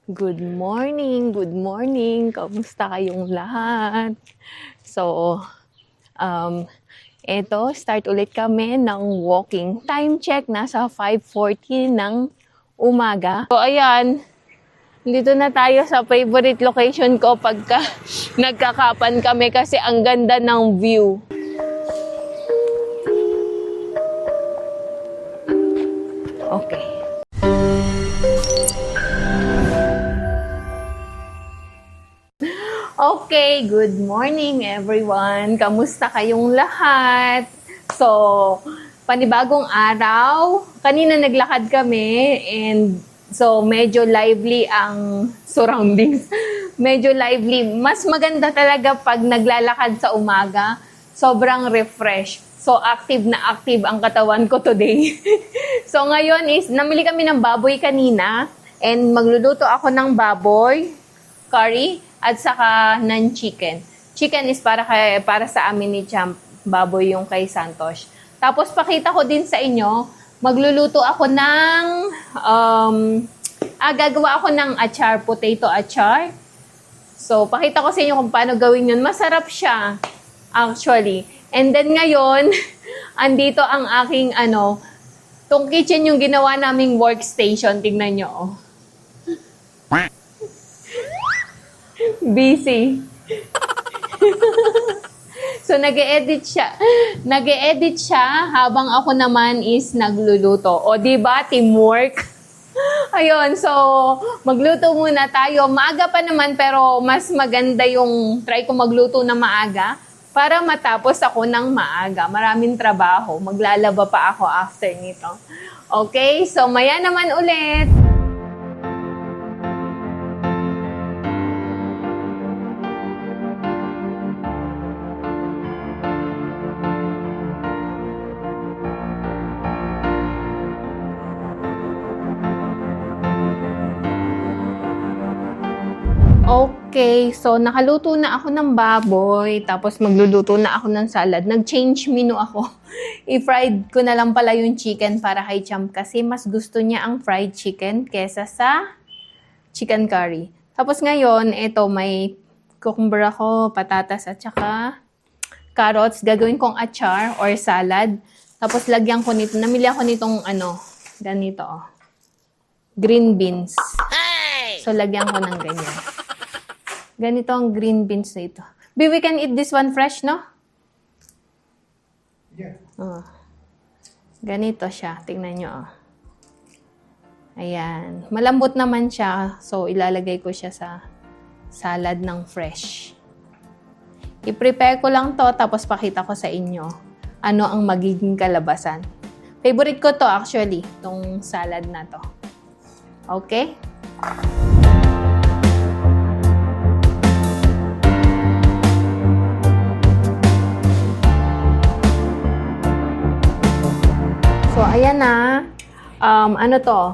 Good morning, good morning. Kamusta kayong lahat? So, eto, start ulit kami ng walking. Time check, nasa 5:40 ng umaga. So, ayan, dito na tayo sa favorite location ko pagka nagkakapan kami kasi ang ganda ng view. Okay. Okay, good morning everyone. Kamusta kayong lahat? So, panibagong araw. Kanina naglakad kami and so medyo lively ang surroundings. Medyo lively. Mas maganda talaga pag naglalakad sa umaga. Sobrang refresh. So, active na active ang katawan ko today. So, ngayon is, namili kami ng baboy kanina and magluluto ako ng baboy, curry, at saka ng chicken. Chicken is para sa amin ni Champ, baboy yung kay Santos. Tapos pakita ko din sa inyo, magluluto ako ng gagawa ako ng achar, potato achar. So pakita ko sa inyo kung paano gawin yun. Masarap siya actually. And then ngayon, andito ang aking tong kitchen yung ginawa naming workstation. Tingnan nyo, oh. Busy. So, nag-e-edit siya. Nag-e-edit siya habang ako naman is nagluluto. O, diba? Teamwork. Ayun, so, magluto muna tayo. Maaga pa naman, pero mas maganda yung try ko magluto na maaga para matapos ako ng maaga. Maraming trabaho. Maglalaba pa ako after nito. Okay, so maya naman ulit. Okay, so nakaluto na ako ng baboy, tapos magluluto na ako ng salad. Nag-change menu ako. I-fried ko na lang pala yung chicken para kay Champ kasi mas gusto niya ang fried chicken kesa sa chicken curry. Tapos ngayon, ito may cucumber ako, patatas at saka carrots. Gagawin kong achar or salad. Tapos lagyan ko nito, namili ako nitong ganito, oh. Green beans. So lagyan ko ng ganyan. Ganito ang green beans na ito. We can eat this one fresh, no? Yeah. Oh. Ganito siya. Tingnan nyo, oh. Ayan. Malambot naman siya. So, ilalagay ko siya sa salad ng fresh. I-prepare ko lang to, tapos pakita ko sa inyo ano ang magiging kalabasan. Favorite ko to actually, tong salad na to. Okay? So, ayan na. Ano to?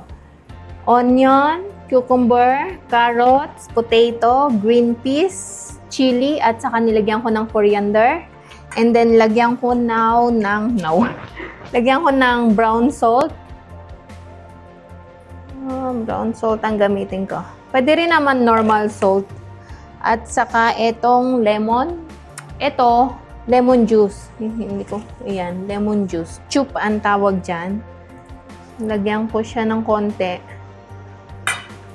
Onion, cucumber, carrots, potato, green peas, chili, at saka nilagyan ko ng coriander. And then, lagyan ko lagyan ko ng brown salt. Brown salt ang gamitin ko. Pwede rin naman normal salt. At saka etong lemon. Ito, lemon juice. Ayan, lemon juice. Chup ang tawag dyan. Lagyan ko siya ng konti.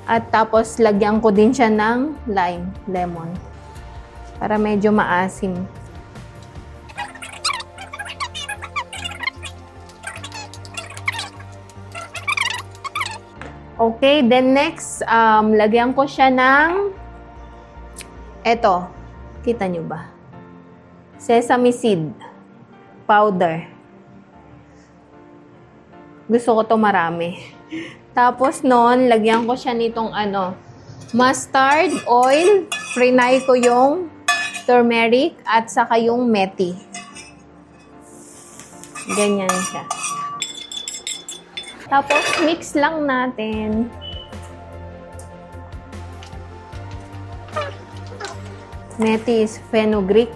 At tapos, lagyan ko din siya ng lemon. Para medyo maasim. Okay, then next, lagyan ko siya ng eto. Kita nyo ba? Sesame seed powder. Gusto ko to marami. Tapos noon, lagyan ko siya nitong mustard oil. Frinay ko yung turmeric at saka yung methi. Ganyan siya. Tapos, mix lang natin. Methi is fenugreek.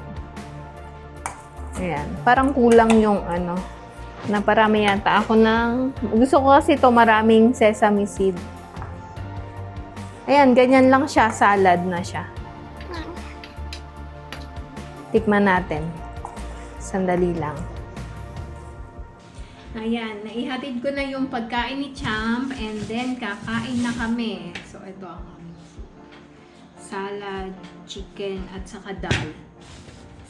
Ayan. Parang kulang yung naparami yata ako ng... Gusto ko kasi ito maraming sesame seed. Ayan, ganyan lang siya. Salad na siya. Tikman natin. Sandali lang. Ayan, naihatid ko na yung pagkain ni Champ and then kakain na kami. So, ito ang salad, chicken, at saka dal.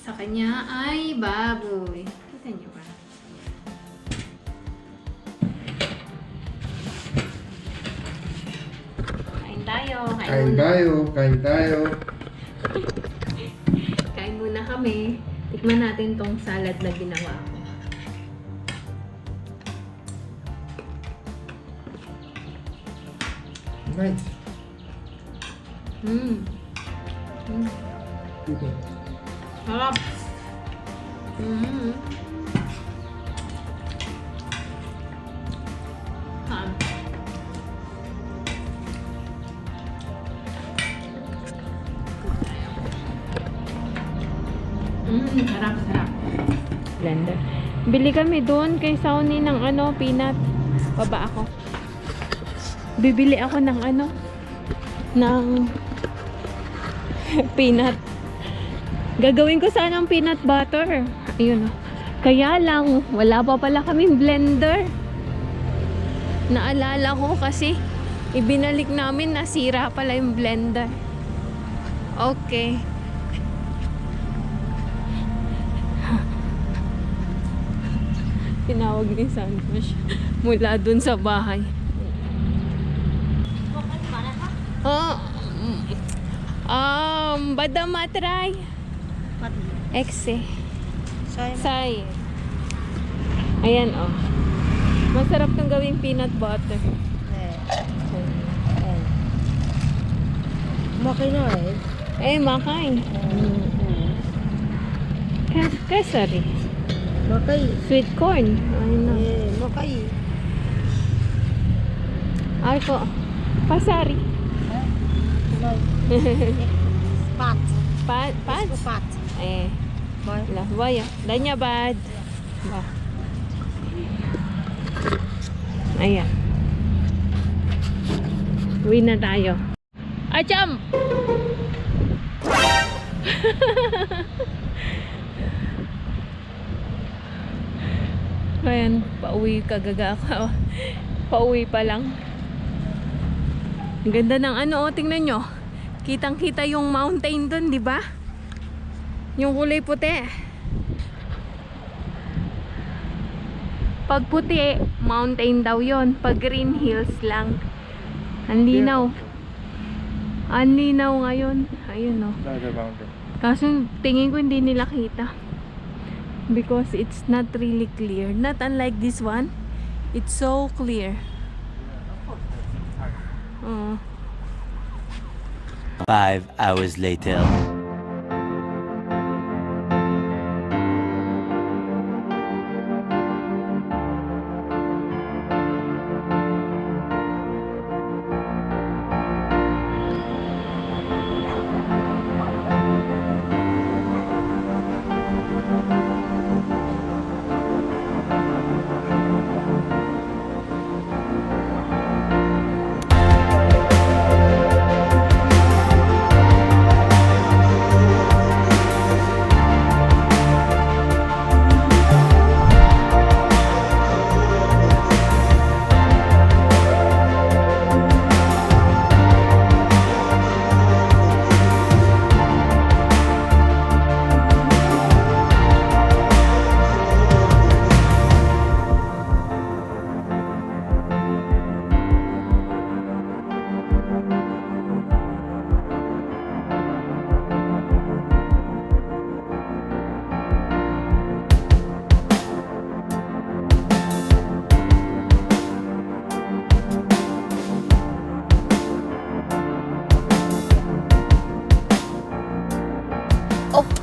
Sa kanya ay baboy. Kita niyo ba? Kain tayo. Kain tayo, kain tayo. Kain muna kami. Tikman natin tong salad na ginawa ko. Nice. Sarap. Sarap, sarap. Blender. Bili kami doon kay Sauni ng peanut. Baba ako. Bibili ako ng ng peanut. Gagawin ko sana ng peanut butter. Ayun o. Kaya lang, wala pa pala kaming blender. Naalala ko kasi ibinalik namin, nasira pala yung blender. Okay. Tinawag ni Santosh mula dun sa bahay. Bada matray. Exe. Say. Ayan oh. Masarap tong gawing peanut butter. Makay na Makay. Kesari. Makay. Sweet corn. Ano? Makay. Ay ko. Pasari. Pat. Pat? Pat. Lah, baya. Danya bad. Ba. Ayan. Uwi na tayo. Acham! Ayan, pauwi kagaga ako. Pauwi pa lang. Ang ganda ng tingnan nyo. Kitang-kita yung mountain dun, di ba? Yung kulay puti. Pag puti, mountain daw yon. Pag green, hills lang. Ang linaw. Ang linaw ngayon. Ayun o. Kaso tingin ko hindi nila kita. Because it's not really clear. Not unlike this one. It's so clear. 5 hours later.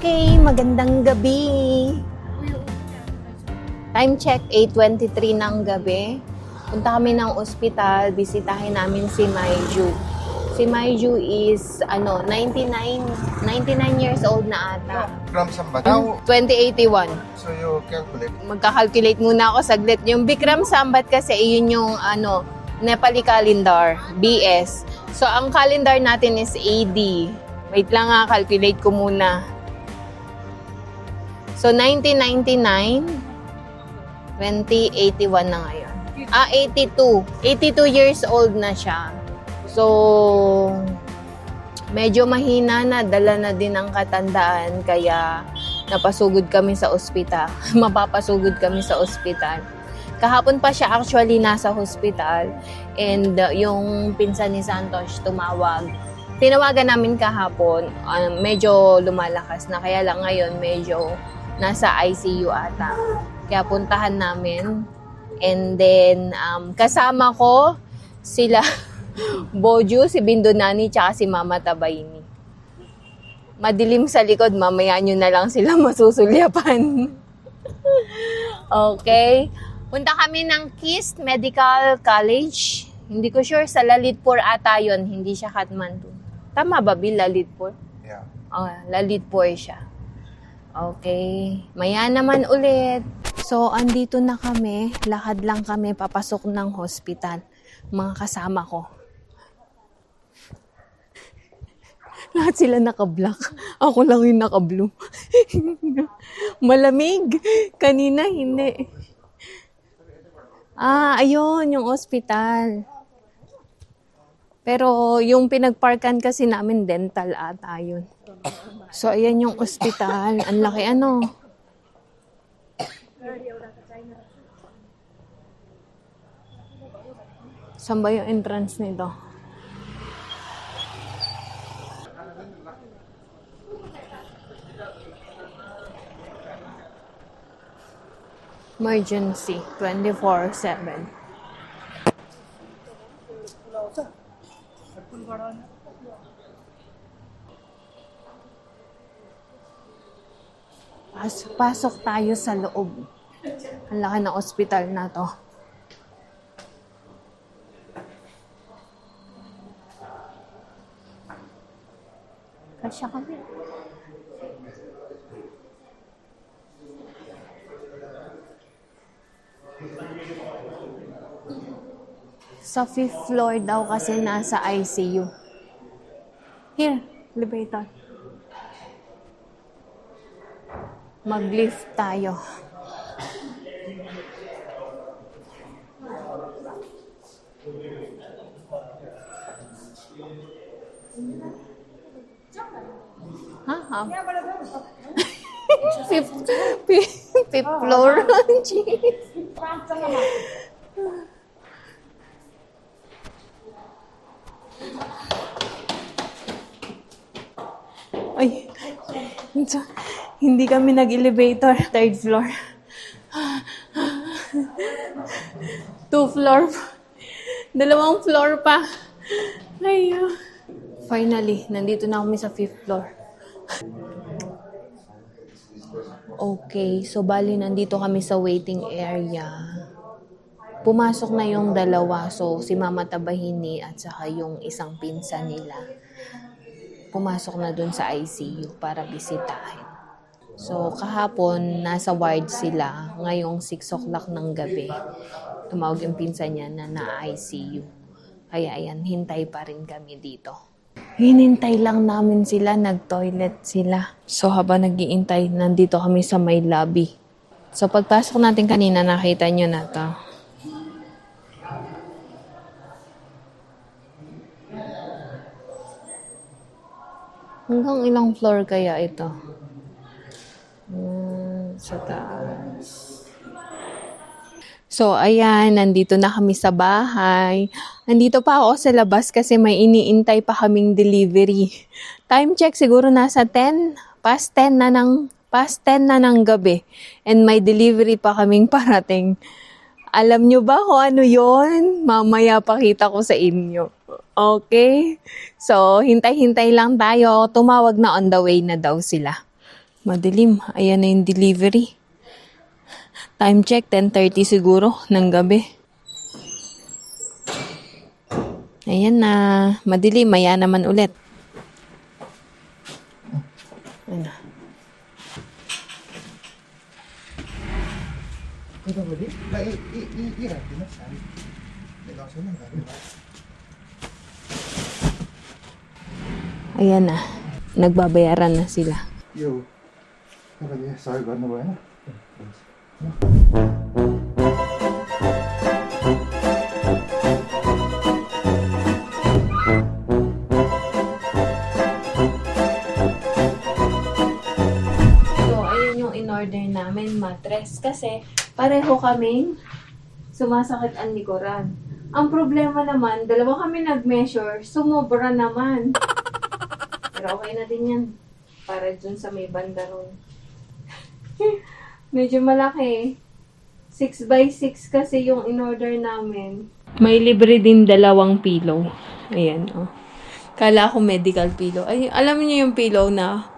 Okay, magandang gabi. Time check, 8:23 ng gabi. Punta kami ng ospital, bisitahin namin si Maiju. Si Maiju is 99 years old na ata. Grams ang bataw. 2081. So you calculate. Magka-calculate muna ako saglit. Yung Bikram Sambat kasi yun yung Nepali calendar, BS. So, ang calendar natin is AD. Wait lang calculate ko muna. So, 1999, 2081 na ngayon. 82. 82 years old na siya. So, medyo mahina na, dala na din ang katandaan, kaya napasugod kami sa ospital. Mapapasugod kami sa ospital. Kahapon pa siya actually nasa hospital and yung pinsan ni Santos tumawag. Tinawagan namin kahapon, medyo lumalakas na, kaya lang ngayon medyo nasa ICU ata. Kaya puntahan namin. And then, kasama ko sila Boju, si Bindonani, tsaka si Mama Tabayni. Madilim sa likod, mamaya nyo na lang sila masusulyapan. Okay. Punta kami ng KISS Medical College. Hindi ko sure, sa Lalitpur ata yun. Hindi siya Kathmandu. Tama ba, Bill? Lalitpur? Yeah. Oh, Lalitpur siya. Okay. Maya naman ulit. So, andito na kami. Lakad lang kami papasok ng hospital. Mga kasama ko. Lahat sila naka-black. Ako lang yung naka-blue. Malamig. Kanina, hindi. Ayun, yung hospital. Pero yung pinagparkan kasi namin, dental ata yun. So, ayan yung hospital. Ang laki ano. Saan ba yung entrance nito? Emergency, 24/7. Pasok tayo sa loob. Ang laki ng ospital na to. Kasya kami. Sa 5th floor daw kasi nasa ICU. Here, elevator. Mag-lift tayo. Fifth floor. Jeez. Ay, hindi kami nag-elevator. 3rd floor. 2 floor. 2 floor pa. Ay, finally, nandito na kami sa 5th floor. Okay, so bali nandito kami sa waiting area. Pumasok na yung dalawa. So, si Mama Tabahini at saka yung isang pinsan nila. Pumasok na dun sa ICU para bisitahin. So, kahapon, nasa ward sila. Ngayong 6 o'clock ng gabi, tumawag yung pinsan niya na na-ICU. Kaya ayan, hintay pa rin kami dito. Hinintay lang namin sila, nag-toilet sila. So, habang nag-iintay, nandito kami sa may lobby. So, pagpasok natin kanina, nakita nyo na to. Hanggang ilang floor kaya ito? Sa taas. So, ayan, nandito na kami sa bahay. Nandito pa ako sa labas kasi may iniintay pa kaming delivery. Time check, siguro nasa 10, past 10 na ng gabi. And may delivery pa kaming parating. Alam nyo ba kung ano yon? Mamaya pakita ko sa inyo. Okay? So, hintay-hintay lang tayo. Tumawag na, on the way na daw sila. Madilim. Ayan na yung delivery. Time check, 10:30 siguro ng gabi. Ayan na. Madilim. Maya naman ulit. Ayan na. Ayan na. Nagbabayaran na sila. Yo. Nakanya, sorry, na ba yan? So, ayun yung in-order namin, mattress. Kasi, pareho kaming sumasakit ang likuran. Ang problema naman, dalawa kami nag-measure, sumobra naman. Pero okay na din yan. Para dun sa may banda ron. Medyo malaki. 6x6 kasi yung in-order namin. May libre din dalawang pillow. Ayan, oh. Kala ko medical pillow. Ay, alam niyo yung pillow na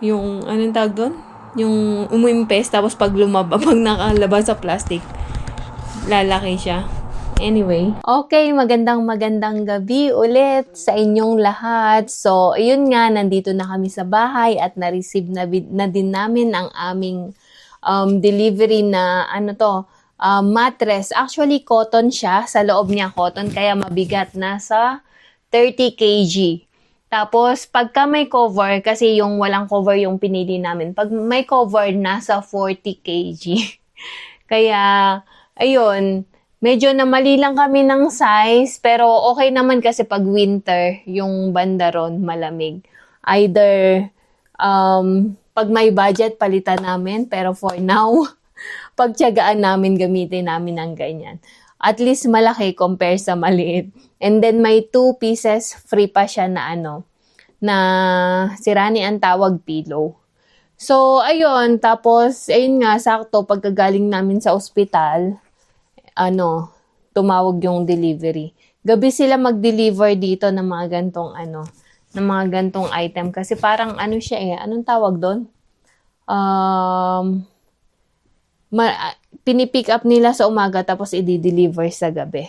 yung, anong tawag doon? Yung umimpes, tapos pag pag nakalabas sa plastic, lalaki siya. Anyway. Okay, magandang gabi ulit sa inyong lahat. So, ayun nga, nandito na kami sa bahay at na-receive na din namin ang aming delivery na, mattress. Actually, cotton siya. Sa loob niya cotton, kaya mabigat. Nasa 30 kg. Tapos, pagka may cover, kasi yung walang cover yung pinili namin. Pag may cover, nasa 40 kg. Kaya, ayun, medyo namali lang kami ng size, pero okay naman kasi pag winter, yung banda ron malamig. Either, pag may budget, palitan namin, pero for now, pagtiyagaan namin, gamitin namin ng ganyan. At least malaki compare sa maliit. And then may 2 pieces, free pa siya na na sirani ang tawag pillow. So, ayun, tapos, ayun nga, sakto, pagkagaling namin sa ospital, tumawag yung delivery. Gabi sila mag-deliver dito ng mga gantong item. Kasi parang siya anong tawag doon? Pinipick up nila sa umaga tapos i-deliver sa gabi.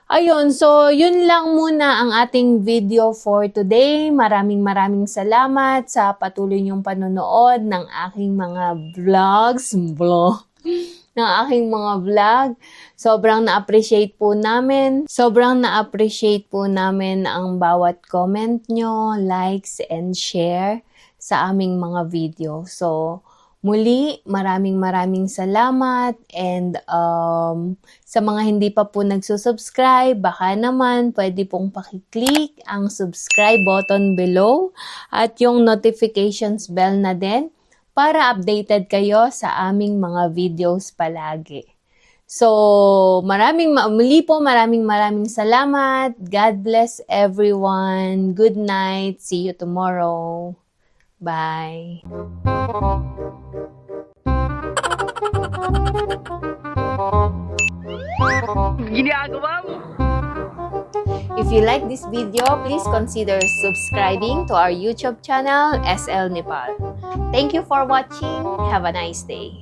Ayun, so yun lang muna ang ating video for today. Maraming salamat sa patuloy niyong panonood ng aking mga vlog. Sobrang na-appreciate po namin. Ang bawat comment nyo, likes, and share sa aming mga video. So, muli, maraming salamat. And sa mga hindi pa po nagsusubscribe, baka naman pwede pong pakiclick ang subscribe button below at yung notifications bell na din para updated kayo sa aming mga videos palagi. So, maraming salamat. God bless everyone. Good night. See you tomorrow. Bye. If you like this video, please consider subscribing to our YouTube channel, SL Nepal. Thank you for watching. Have a nice day.